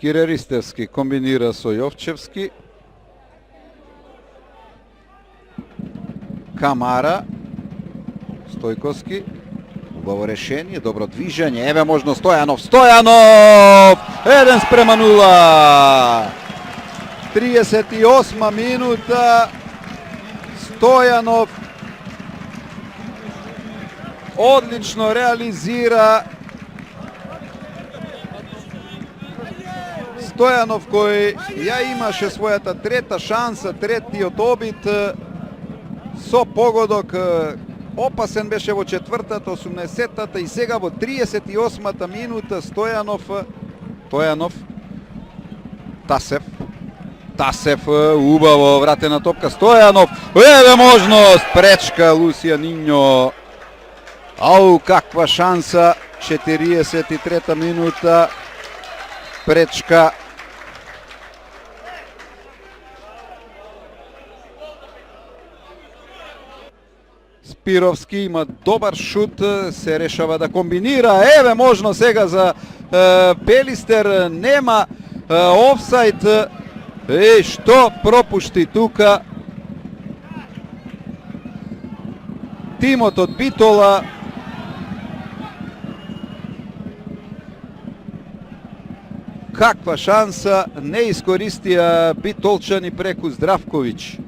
Кире Ристевски комбинира со Јовчевски. Камара. Стојковски. Убаво решение, добро движење. Еве можно Стојанов. Стојанов! 1:0. 38 минута. Стојанов одлично реализира. Стојанов кој ја имаше својата трета шанса, третиот обид со погодок. Опасен беше во четвртата, 80-та и сега во 38-та минута Стојанов, Тасев, убаво вратена топка, Стојанов, еве можност, пречка Лусијаниньо. Ау, каква шанса, 43-та минута, пречка. Спировски има добар шут, се решава да комбинира. Еве можно сега за Пелистер, нема офсайд. Што пропушти тука тимот од Битола. Каква шанса не искористија битолчани преку Здравковиќ.